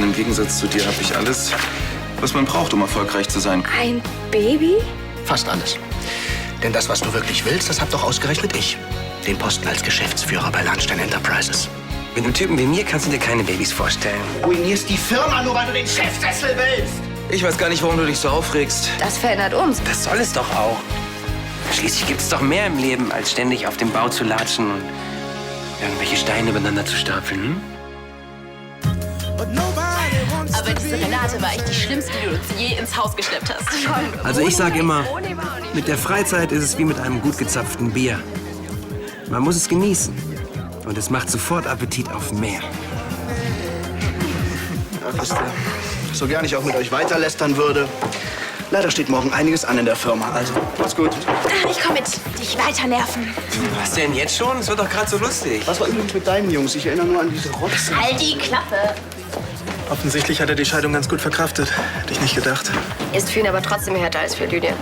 Und im Gegensatz zu dir habe ich alles, was man braucht, um erfolgreich zu sein. Ein Baby? Fast alles. Denn das, was du wirklich willst, das hab doch ausgerechnet ich. Den Posten als Geschäftsführer bei Lahnstein Enterprises. Mit einem Typen wie mir kannst du dir keine Babys vorstellen. Ruinierst die Firma nur, weil du den Chefsessel willst. Ich weiß gar nicht, warum du dich so aufregst. Das verändert uns. Das soll es doch auch. Schließlich gibt es doch mehr im Leben, als ständig auf dem Bau zu latschen und irgendwelche Steine übereinander zu stapeln. Hm? Aber diese Renate war echt die schlimmste, die du uns je ins Haus geschleppt hast. Also ich sage immer, mit der Freizeit ist es wie mit einem gut gezapften Bier. Man muss es genießen. Und es macht sofort Appetit auf mehr. Ja, wisst ihr, so gern ich auch mit euch weiterlästern würde. Leider steht morgen einiges an in der Firma. Also, macht's gut. Ich komm mit. Dich weiter nerven. Was denn jetzt schon? Es wird doch gerade so lustig. Was war übrigens mit deinen Jungs? Ich erinnere nur an diese Rotze. Halt die Klappe. Offensichtlich hat er die Scheidung ganz gut verkraftet. Hätte ich nicht gedacht. Ist für ihn aber trotzdem härter als für Lydia.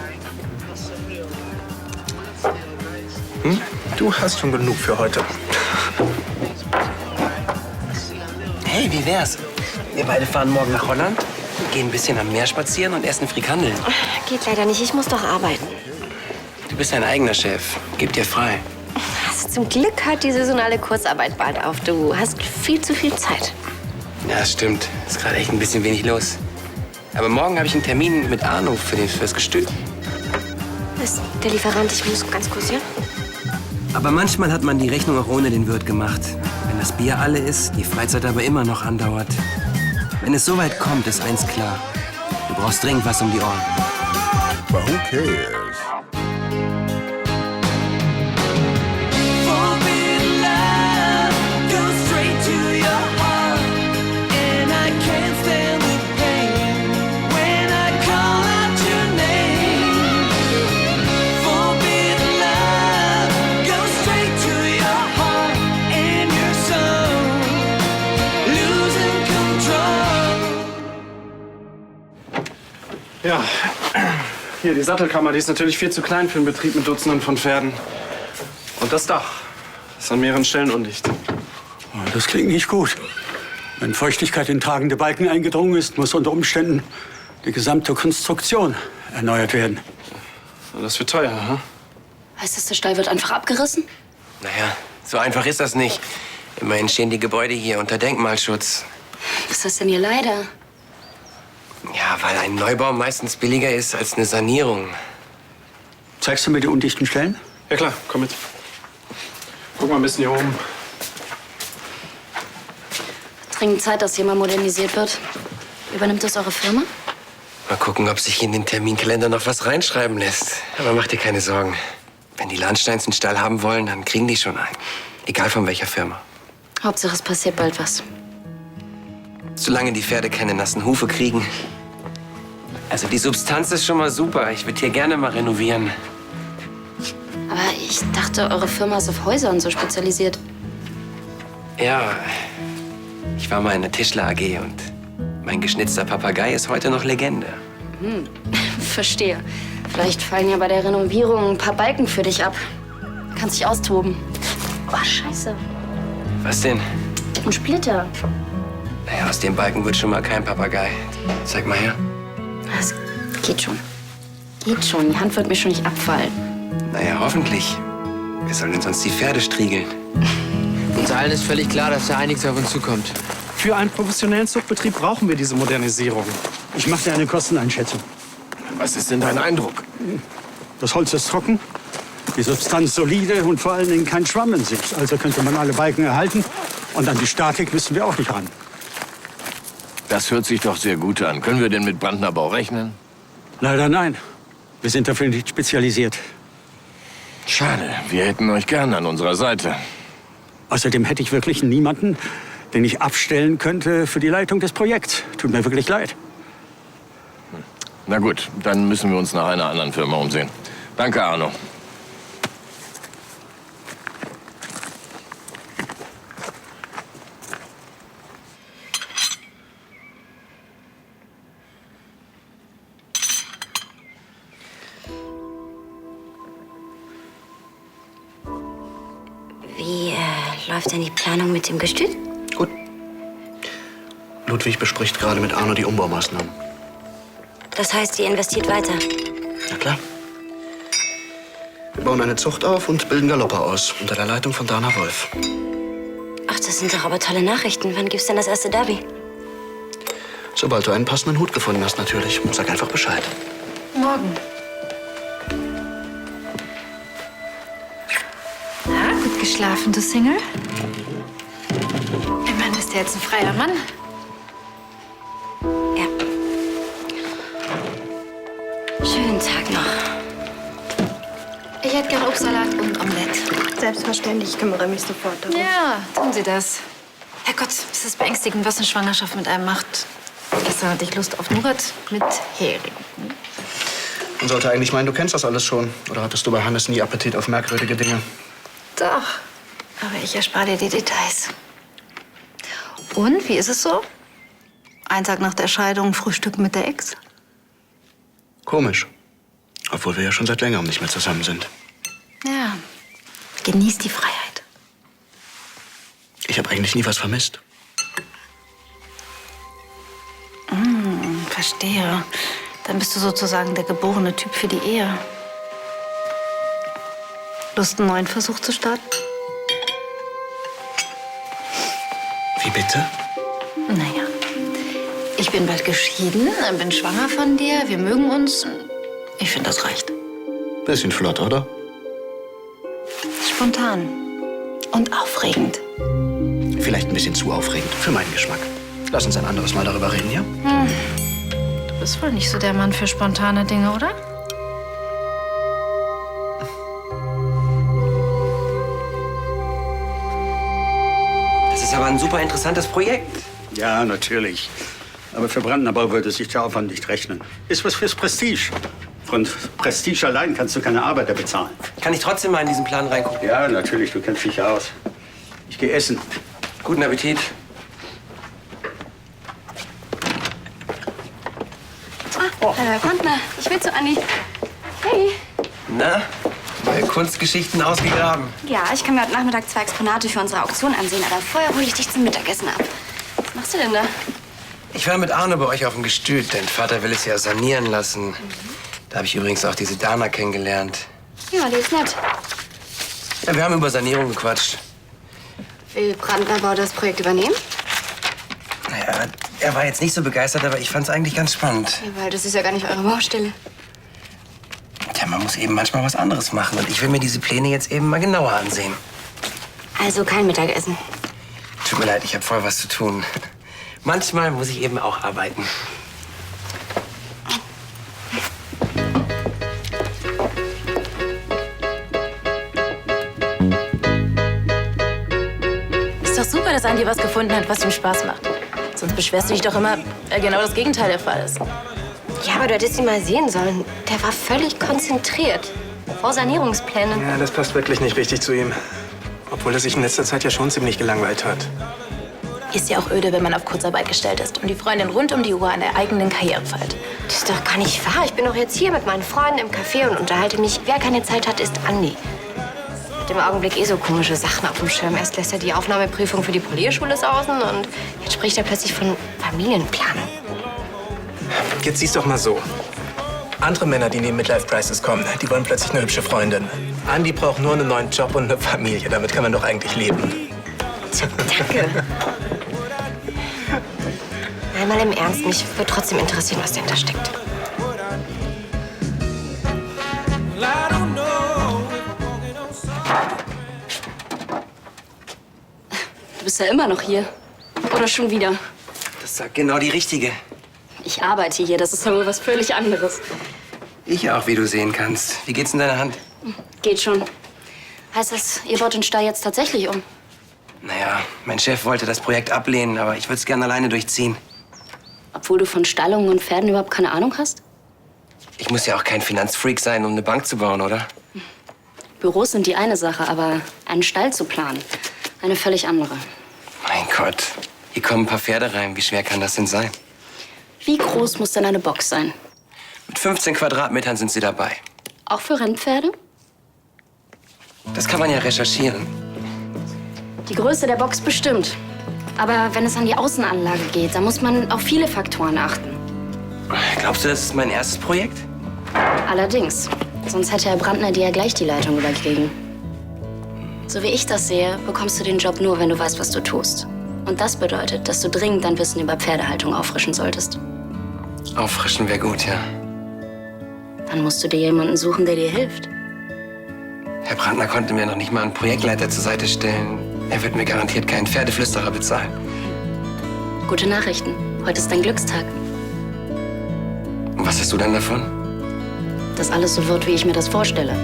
Du hast schon genug für heute. Hey, wie wär's? Wir beide fahren morgen nach Holland, gehen ein bisschen am Meer spazieren und essen Frikandel. Geht leider nicht. Ich muss doch arbeiten. Du bist dein eigener Chef. Gib dir frei. Also zum Glück hört die saisonale Kurzarbeit bald auf. Du hast viel zu viel Zeit. Ja, das stimmt. Ist gerade echt ein bisschen wenig los. Aber morgen habe ich einen Termin mit Arno fürs Gestüt. Ist der Lieferant? Ich muss ganz kurz, ja? Aber manchmal hat man die Rechnung auch ohne den Wirt gemacht. Wenn das Bier alle ist, die Freizeit aber immer noch andauert. Wenn es so weit kommt, ist eins klar. Du brauchst dringend was um die Ohren. But who cares? Ja, hier die Sattelkammer, die ist natürlich viel zu klein für einen Betrieb mit Dutzenden von Pferden. Und das Dach ist an mehreren Stellen undicht. Das klingt nicht gut. Wenn Feuchtigkeit in tragende Balken eingedrungen ist, muss unter Umständen die gesamte Konstruktion erneuert werden. Das wird teuer, hm? Heißt das, der Stall wird einfach abgerissen? Naja, so einfach ist das nicht. Immerhin stehen die Gebäude hier unter Denkmalschutz. Was ist das denn hier leider? Ja, weil ein Neubau meistens billiger ist als eine Sanierung. Zeigst du mir die undichten Stellen? Ja klar, komm mit. Guck mal ein bisschen hier oben. Dringend Zeit, dass hier mal modernisiert wird. Übernimmt das eure Firma? Mal gucken, ob sich in den Terminkalender noch was reinschreiben lässt. Aber mach dir keine Sorgen. Wenn die Lahnsteins einen Stall haben wollen, dann kriegen die schon einen. Egal von welcher Firma. Hauptsache, es passiert bald was. Solange die Pferde keine nassen Hufe kriegen. Also die Substanz ist schon mal super. Ich würde hier gerne mal renovieren. Aber ich dachte, eure Firma ist auf Häuser und so spezialisiert. Ja, ich war mal in der Tischler AG und mein geschnitzter Papagei ist heute noch Legende. Verstehe. Vielleicht fallen ja bei der Renovierung ein paar Balken für dich ab. Kannst dich austoben. Oh, scheiße. Was denn? Ein Splitter. Naja, aus dem Balken wird schon mal kein Papagei. Zeig mal her. Das geht schon. Geht schon. Die Hand wird mir schon nicht abfallen. Naja, hoffentlich. Wer soll denn sonst die Pferde striegeln? Uns allen ist völlig klar, dass da einiges auf uns zukommt. Für einen professionellen Zuchtbetrieb brauchen wir diese Modernisierung. Ich mache dir eine Kosteneinschätzung. Was ist denn dein Eindruck? Das Holz ist trocken, die Substanz solide und vor allen Dingen kein Schwamm in sich. Also könnte man alle Balken erhalten. Und an die Statik müssen wir auch nicht ran. Das hört sich doch sehr gut an. Können wir denn mit Brandnerbau rechnen? Leider nein. Wir sind dafür nicht spezialisiert. Schade, wir hätten euch gern an unserer Seite. Außerdem hätte ich wirklich niemanden, den ich abstellen könnte für die Leitung des Projekts. Tut mir wirklich leid. Na gut, dann müssen wir uns nach einer anderen Firma umsehen. Danke, Arno. Wie läuft denn die Planung mit dem Gestüt? Gut. Ludwig bespricht gerade mit Arno die Umbaumaßnahmen. Das heißt, ihr investiert weiter. Na klar. Wir bauen eine Zucht auf und bilden Galopper aus, unter der Leitung von Dana Wolf. Ach, das sind doch aber tolle Nachrichten. Wann gibt's denn das erste Derby? Sobald du einen passenden Hut gefunden hast, natürlich. Sag einfach Bescheid. Morgen. Na, gut geschlafen, du Single? Immerhin bist du jetzt ein freier Mann. Ja. Schönen Tag noch. Ich hätte gern Obstsalat und Omelette. Selbstverständlich, ich kümmere mich sofort darum. Ja, tun Sie das. Herrgott, es ist beängstigend, was eine Schwangerschaft mit einem macht. Gestern hatte ich Lust auf Nougat mit Hering. Man sollte eigentlich meinen, du kennst das alles schon. Oder hattest du bei Hannes nie Appetit auf merkwürdige Dinge? Doch, aber ich erspare dir die Details. Und, wie ist es so? Ein Tag nach der Scheidung frühstücken mit der Ex? Komisch. Obwohl wir ja schon seit längerem nicht mehr zusammen sind. Ja, genieß die Freiheit. Ich habe eigentlich nie was vermisst. Verstehe. Dann bist du sozusagen der geborene Typ für die Ehe. Lust, einen neuen Versuch zu starten? Wie bitte? Naja, ich bin bald geschieden, bin schwanger von dir, wir mögen uns. Ich finde, das reicht. Bisschen flott, oder? Spontan und aufregend. Vielleicht ein bisschen zu aufregend für meinen Geschmack. Lass uns ein anderes Mal darüber reden, ja? Du bist wohl nicht so der Mann für spontane Dinge, oder? Das ist aber ein super interessantes Projekt. Ja, natürlich. Aber für Brandenburg würde sich der Aufwand nicht rechnen. Ist was fürs Prestige. Von Prestige allein kannst du keine Arbeiter bezahlen. Kann ich trotzdem mal in diesen Plan reingucken? Ja, natürlich, du kennst dich ja aus. Ich gehe essen. Guten Appetit. Herr Kontner, ich will zu Anni. Hey. Na, neue Kunstgeschichten ausgegraben. Ja, ich kann mir heute Nachmittag 2 Exponate für unsere Auktion ansehen, aber vorher hole ich dich zum Mittagessen ab. Was machst du denn da? Ich war mit Arno bei euch auf dem Gestüt. Dein Vater will es ja sanieren lassen. Da habe ich übrigens auch diese Dana kennengelernt. Ja, die ist nett. Ja, wir haben über Sanierung gequatscht. Will Brandnerbau das Projekt übernehmen? Naja, er war jetzt nicht so begeistert, aber ich fand es eigentlich ganz spannend. Ja, weil das ist ja gar nicht eure Baustelle. Tja, man muss eben manchmal was anderes machen. Und ich will mir diese Pläne jetzt eben mal genauer ansehen. Also kein Mittagessen. Tut mir leid, ich habe voll was zu tun. Manchmal muss ich eben auch arbeiten. Ist doch super, dass Andi was gefunden hat, was ihm Spaß macht. Sonst beschwerst du dich doch immer, weil genau das Gegenteil der Fall ist. Ja, aber du hättest ihn mal sehen sollen. Der war völlig konzentriert. Vor Sanierungsplänen. Ja, das passt wirklich nicht richtig zu ihm. Obwohl er sich in letzter Zeit ja schon ziemlich gelangweilt hat. Ist ja auch öde, wenn man auf Kurzarbeit gestellt ist und die Freundin rund um die Uhr an der eigenen Karriere feilt. Das ist doch gar nicht wahr. Ich bin doch jetzt hier mit meinen Freunden im Café und unterhalte mich. Wer keine Zeit hat, ist Andi. Hat im Augenblick so komische Sachen auf dem Schirm. Erst lässt er die Aufnahmeprüfung für die Polierschule sausen und jetzt spricht er plötzlich von Familienplanung. Jetzt sieh's doch mal so. Andere Männer, die in die Midlife-Crisis kommen, die wollen plötzlich eine hübsche Freundin. Andi braucht nur einen neuen Job und eine Familie. Damit kann man doch eigentlich leben. Danke. Einmal im Ernst, mich würde trotzdem interessieren, was dahinter steckt. Du bist ja immer noch hier. Oder schon wieder? Das sagt genau die Richtige. Ich arbeite hier, das ist ja wohl was völlig anderes. Ich auch, wie du sehen kannst. Wie geht's in deiner Hand? Geht schon. Heißt das, ihr baut den Stall jetzt tatsächlich um? Naja, mein Chef wollte das Projekt ablehnen, aber ich würde es gerne alleine durchziehen. Obwohl du von Stallungen und Pferden überhaupt keine Ahnung hast? Ich muss ja auch kein Finanzfreak sein, um eine Bank zu bauen, oder? Büros sind die eine Sache, aber einen Stall zu planen, eine völlig andere. Mein Gott, hier kommen ein paar Pferde rein. Wie schwer kann das denn sein? Wie groß muss denn eine Box sein? Mit 15 Quadratmetern sind sie dabei. Auch für Rennpferde? Das kann man ja recherchieren. Die Größe der Box bestimmt. Aber wenn es an die Außenanlage geht, dann muss man auf viele Faktoren achten. Glaubst du, das ist mein erstes Projekt? Allerdings. Sonst hätte Herr Brandner dir ja gleich die Leitung überkriegen. So wie ich das sehe, bekommst du den Job nur, wenn du weißt, was du tust. Und das bedeutet, dass du dringend dein Wissen über Pferdehaltung auffrischen solltest. Auffrischen wäre gut, ja. Dann musst du dir jemanden suchen, der dir hilft. Herr Brandner konnte mir noch nicht mal einen Projektleiter zur Seite stellen. Er wird mir garantiert keinen Pferdeflüsterer bezahlen. Gute Nachrichten. Heute ist dein Glückstag. Und was hast du dann davon? Dass alles so wird, wie ich mir das vorstelle.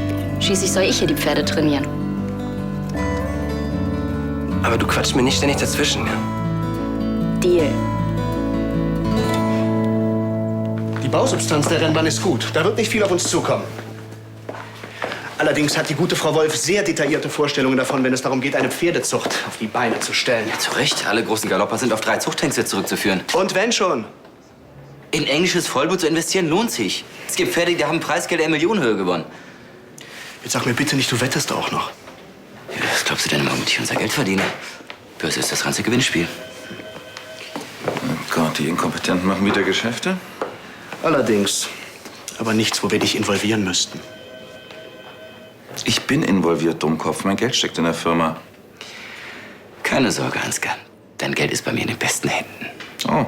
Schließlich soll ich hier die Pferde trainieren. Aber du quatschst mir nicht ständig dazwischen, ja? Deal. Die Bausubstanz der Rennbahn ist gut. Da wird nicht viel auf uns zukommen. Allerdings hat die gute Frau Wolf sehr detaillierte Vorstellungen davon, wenn es darum geht, eine Pferdezucht auf die Beine zu stellen. Ja, zu Recht. Alle großen Galopper sind auf 3 Zuchthengste zurückzuführen. Und wenn schon? In englisches Vollblut zu investieren lohnt sich. Es gibt Pferde, die haben Preisgelder in Millionenhöhe gewonnen. Jetzt sag mir bitte nicht, du wettest auch noch. Ja, was glaubst du denn, womit ich unser Geld verdiene? Börse ist das ganze Gewinnspiel. Oh Gott, die Inkompetenten machen wieder Geschäfte? Allerdings. Aber nichts, wo wir dich involvieren müssten. Ich bin involviert, Dummkopf. Mein Geld steckt in der Firma. Keine Sorge, Ansgar. Dein Geld ist bei mir in den besten Händen. Oh,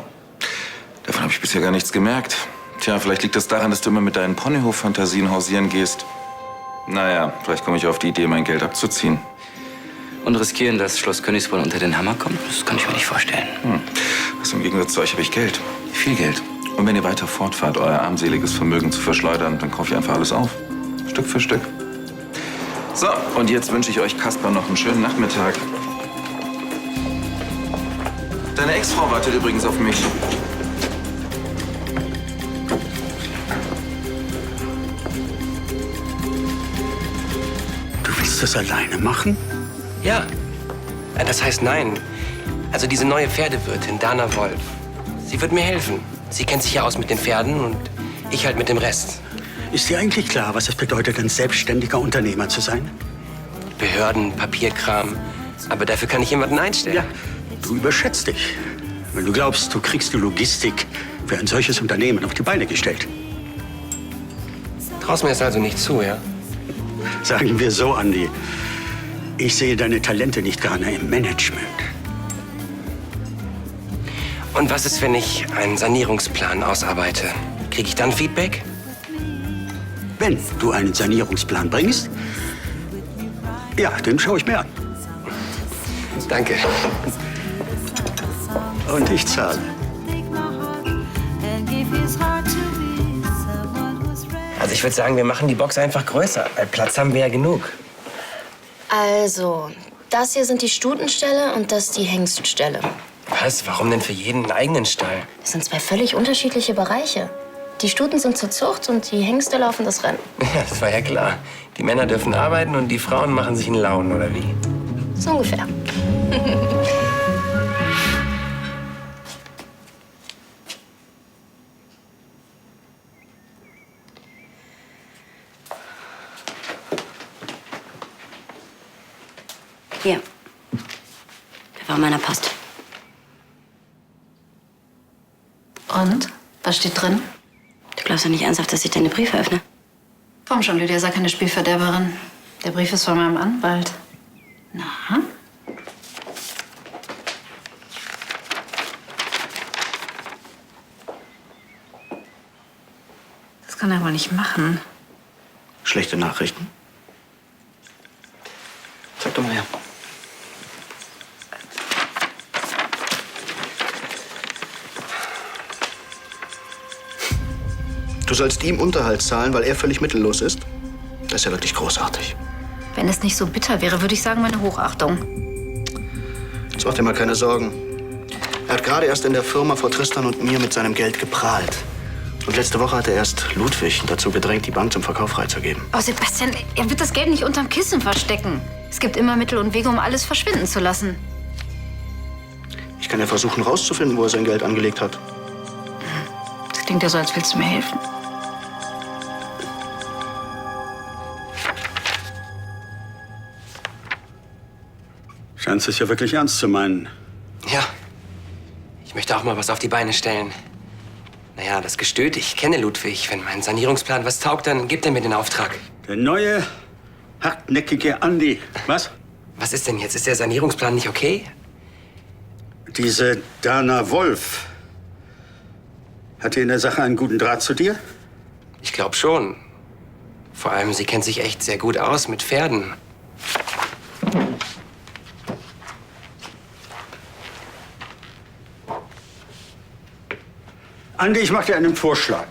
davon habe ich bisher gar nichts gemerkt. Tja, vielleicht liegt das daran, dass du immer mit deinen Ponyhof-Fantasien hausieren gehst. Naja, vielleicht komme ich auf die Idee, mein Geld abzuziehen. Und riskieren, dass Schloss Königsbronn unter den Hammer kommt? Das kann ich mir nicht vorstellen. Also im Gegensatz zu euch habe ich Geld. Viel Geld. Und wenn ihr weiter fortfahrt, euer armseliges Vermögen zu verschleudern, dann kaufe ich einfach alles auf. Stück für Stück. So, und jetzt wünsche ich euch, Kaspar, noch einen schönen Nachmittag. Deine Ex-Frau wartet übrigens auf mich. Du willst das alleine machen? Ja. Das heißt nein. Also diese neue Pferdewirtin, Dana Wolf. Sie wird mir helfen. Sie kennt sich ja aus mit den Pferden und ich halt mit dem Rest. Ist dir eigentlich klar, was es bedeutet, ein selbstständiger Unternehmer zu sein? Behörden, Papierkram. Aber dafür kann ich jemanden einstellen. Ja, du überschätzt dich. Wenn du glaubst, du kriegst die Logistik für ein solches Unternehmen auf die Beine gestellt. Traust mir das also nicht zu, ja? Sagen wir so, Andi. Ich sehe deine Talente nicht gerne im Management. Und was ist, wenn ich einen Sanierungsplan ausarbeite? Kriege ich dann Feedback? Wenn du einen Sanierungsplan bringst, ja, den schaue ich mir an. Danke. Und ich zahle. Also ich würde sagen, wir machen die Box einfach größer, weil Platz haben wir ja genug. Also, das hier sind die Stutenställe und das die Hengstställe. Was? Warum denn für jeden einen eigenen Stall? Das sind 2 völlig unterschiedliche Bereiche. Die Stuten sind zur Zucht und die Hengste laufen das Rennen. Ja, das war ja klar. Die Männer dürfen arbeiten und die Frauen machen sich einen Launen, oder wie? So ungefähr. Hier. Der war in meiner Post. Und? Was steht drin? Du glaubst doch nicht ernsthaft, dass ich deine Briefe öffne? Komm schon, Lydia, sei keine Spielverderberin. Der Brief ist von meinem Anwalt. Na? Das kann er wohl nicht machen. Schlechte Nachrichten? Sag doch mal her. Du sollst ihm Unterhalt zahlen, weil er völlig mittellos ist? Das ist ja wirklich großartig. Wenn es nicht so bitter wäre, würde ich sagen, meine Hochachtung. Jetzt mach dir mal keine Sorgen. Er hat gerade erst in der Firma vor Tristan und mir mit seinem Geld geprahlt. Und letzte Woche hat er erst Ludwig dazu gedrängt, die Bank zum Verkauf freizugeben. Oh, Sebastian, er wird das Geld nicht unterm Kissen verstecken. Es gibt immer Mittel und Wege, um alles verschwinden zu lassen. Ich kann ja versuchen, rauszufinden, wo er sein Geld angelegt hat. Das klingt ja so, als willst du mir helfen. Scheinst es ja wirklich ernst zu meinen. Ja. Ich möchte auch mal was auf die Beine stellen. Naja, das Gestöt, ich kenne Ludwig. Wenn mein Sanierungsplan was taugt, dann gibt er mir den Auftrag. Der neue, hartnäckige Andi. Was? Was ist denn jetzt? Ist der Sanierungsplan nicht okay? Diese Dana Wolf. Hat die in der Sache einen guten Draht zu dir? Ich glaube schon. Vor allem, sie kennt sich echt sehr gut aus mit Pferden. Andi, ich mache dir einen Vorschlag.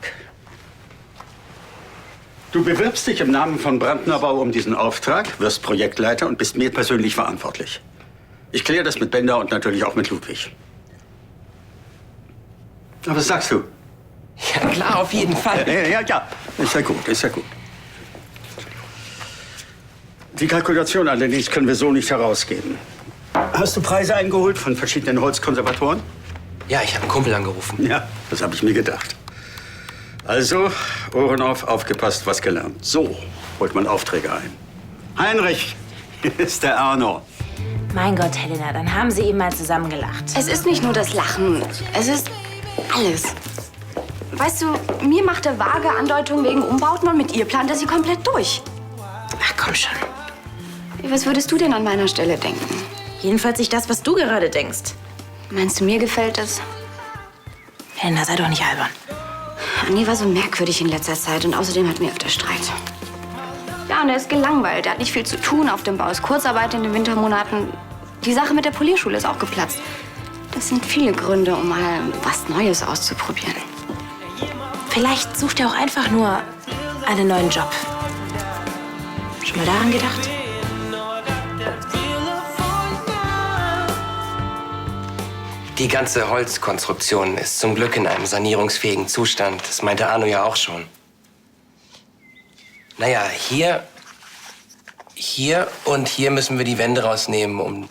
Du bewirbst dich im Namen von Brandner Bau um diesen Auftrag, wirst Projektleiter und bist mir persönlich verantwortlich. Ich kläre das mit Bender und natürlich auch mit Ludwig. Aber was sagst du? Ja, klar, auf jeden Fall. Ja. Ist ja gut, ist ja gut. Die Kalkulation allerdings können wir so nicht herausgeben. Hast du Preise eingeholt von verschiedenen Holzkonservatoren? Ja, ich habe einen Kumpel angerufen. Ja, das habe ich mir gedacht. Also, Ohren auf, aufgepasst, was gelernt. So holt man Aufträge ein. Heinrich, hier ist der Arno. Mein Gott, Helena, dann haben Sie eben mal zusammen gelacht. Es ist nicht nur das Lachen, es ist alles. Weißt du, mir macht er vage Andeutungen wegen Umbauten und mit ihr plant er sie komplett durch. Ach, komm schon. Was würdest du denn an meiner Stelle denken? Jedenfalls nicht das, was du gerade denkst. Meinst du, mir gefällt das? Helena, sei doch nicht albern. Andi war so merkwürdig in letzter Zeit und außerdem hatten wir öfter Streit. Ja, und er ist gelangweilt. Er hat nicht viel zu tun auf dem Bau. Ist Kurzarbeit in den Wintermonaten. Die Sache mit der Polierschule ist auch geplatzt. Das sind viele Gründe, um mal was Neues auszuprobieren. Vielleicht sucht er auch einfach nur einen neuen Job. Schon mal daran gedacht? Die ganze Holzkonstruktion ist zum Glück in einem sanierungsfähigen Zustand. Das meinte Arno ja auch schon. Naja, hier und hier müssen wir die Wände rausnehmen, um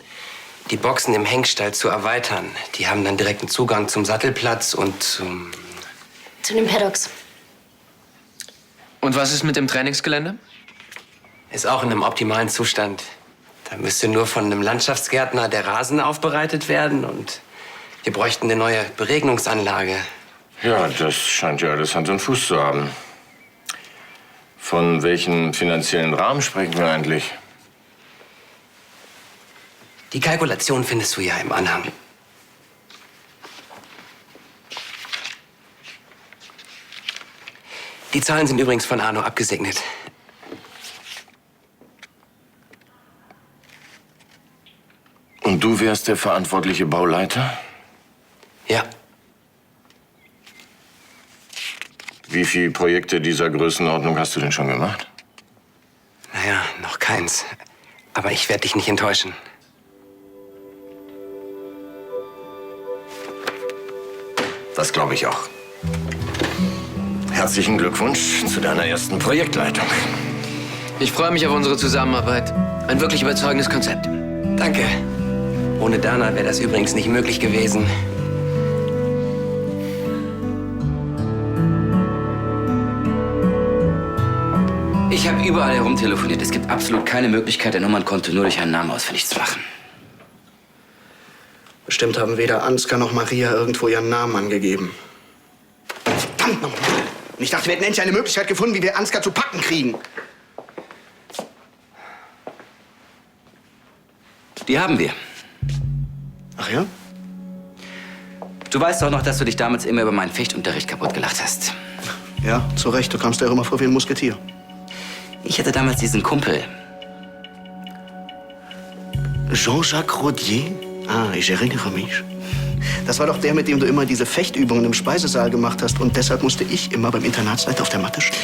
die Boxen im Hengstall zu erweitern. Die haben dann direkten Zugang zum Sattelplatz und zum... Zu den Paddocks. Und was ist mit dem Trainingsgelände? Ist auch in einem optimalen Zustand. Da müsste nur von einem Landschaftsgärtner der Rasen aufbereitet werden und wir bräuchten eine neue Beregnungsanlage. Ja, das scheint ja alles Hand und Fuß zu haben. Von welchem finanziellen Rahmen sprechen wir eigentlich? Die Kalkulation findest du ja im Anhang. Die Zahlen sind übrigens von Arno abgesegnet. Und du wärst der verantwortliche Bauleiter? Ja. Wie viele Projekte dieser Größenordnung hast du denn schon gemacht? Naja, noch keins. Aber ich werde dich nicht enttäuschen. Das glaube ich auch. Herzlichen Glückwunsch zu deiner ersten Projektleitung. Ich freue mich auf unsere Zusammenarbeit. Ein wirklich überzeugendes Konzept. Danke. Ohne Dana wäre das übrigens nicht möglich gewesen. Ich habe überall herumtelefoniert. Es gibt absolut keine Möglichkeit, der Nummernkonto nur durch einen Namen ausfindig zu machen. Bestimmt haben weder Ansgar noch Maria irgendwo ihren Namen angegeben. Verdammt nochmal! Und ich dachte, wir hätten endlich eine Möglichkeit gefunden, wie wir Ansgar zu packen kriegen. Die haben wir. Ach ja? Du weißt doch noch, dass du dich damals immer über meinen Fechtunterricht kaputt gelacht hast. Ja, zu Recht. Du kamst ja immer vor wie ein Musketier. Ich hatte damals diesen Kumpel. Jean-Jacques Rodier? Ah, ich erinnere mich. Das war doch der, mit dem du immer diese Fechtübungen im Speisesaal gemacht hast. Und deshalb musste ich immer beim Internatsleiter auf der Matte stehen.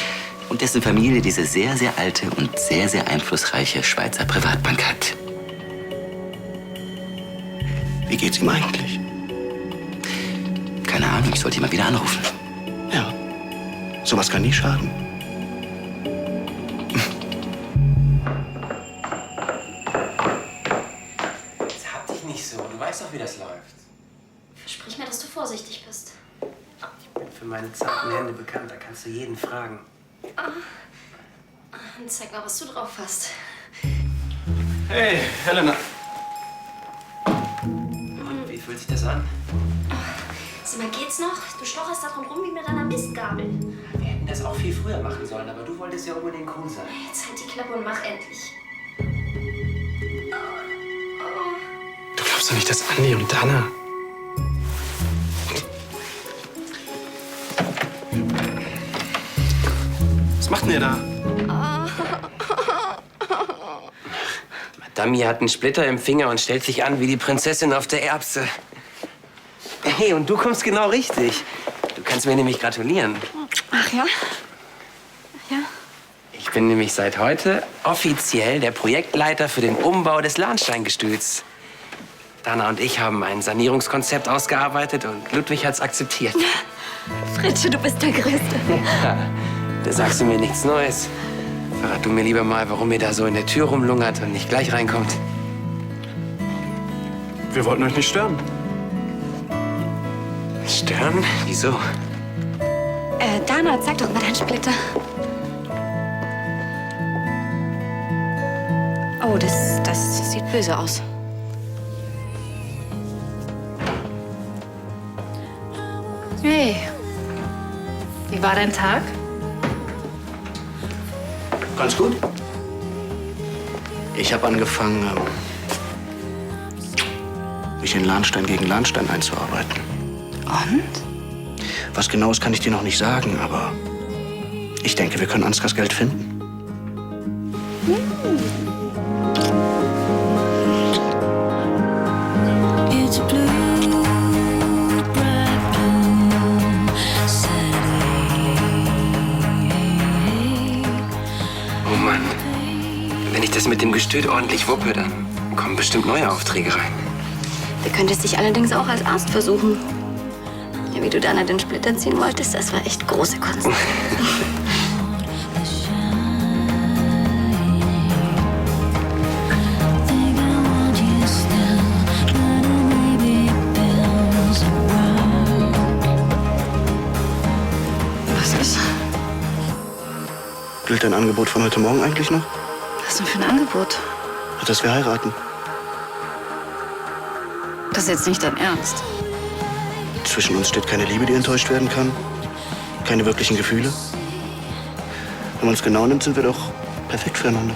Und dessen Familie diese sehr, sehr alte und sehr, sehr einflussreiche Schweizer Privatbank hat. Wie geht's ihm eigentlich? Keine Ahnung, ich sollte ihn mal wieder anrufen. Ja, sowas kann nie schaden. Hab dich nicht so. Du weißt doch, wie das läuft. Versprich mir, dass du vorsichtig bist. Ich bin für meine zarten Hände bekannt. Da kannst du jeden fragen. Zeig mal, was du drauf hast. Hey, Helena. fühlt sich das an? Sag mal, geht's noch? Du stocherst da drum rum wie mit einer Mistgabel. Wir hätten das auch viel früher machen sollen, aber du wolltest ja unbedingt cool sein. Jetzt halt die Klappe und mach endlich. Du glaubst doch nicht, dass Andi und Dana... Was macht denn ihr da? Madame hat einen Splitter im Finger und stellt sich an wie die Prinzessin auf der Erbse. Hey, und du kommst genau richtig. Du kannst mir nämlich gratulieren. Ach ja? Ja? Ich bin nämlich seit heute offiziell der Projektleiter für den Umbau des Lahnsteingestühls. Dana und ich haben ein Sanierungskonzept ausgearbeitet und Ludwig hat's akzeptiert. Fritsche, du bist der Größte. Ja, da sagst du mir nichts Neues. Verrat du mir lieber mal, warum ihr da so in der Tür rumlungert und nicht gleich reinkommt. Wir wollten euch nicht stören. Stören? Wieso? Dana, zeig doch mal deinen Splitter. Oh, das sieht böse aus. Hey, wie war dein Tag? Ganz gut. Ich habe angefangen, mich in Lahnstein gegen Lahnstein einzuarbeiten. Und? Was Genaues kann ich dir noch nicht sagen, aber ich denke, wir können Ansgars Geld finden. Oh Mann, wenn ich das mit dem Gestüt ordentlich wuppe, dann kommen bestimmt neue Aufträge rein. Du könntest dich allerdings auch als Arzt versuchen. Ja, wie du Dana den Splitter ziehen wolltest, das war echt große Kunst. Was ist? Gilt dein Angebot von heute Morgen eigentlich noch? Was denn für ein Angebot? Dass wir heiraten. Das ist jetzt nicht dein Ernst. Zwischen uns steht keine Liebe, die enttäuscht werden kann. Keine wirklichen Gefühle. Wenn man es genau nimmt, sind wir doch perfekt füreinander.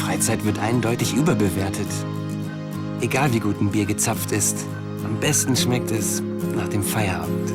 Freizeit wird eindeutig überbewertet. Egal wie gut ein Bier gezapft ist, am besten schmeckt es nach dem Feierabend.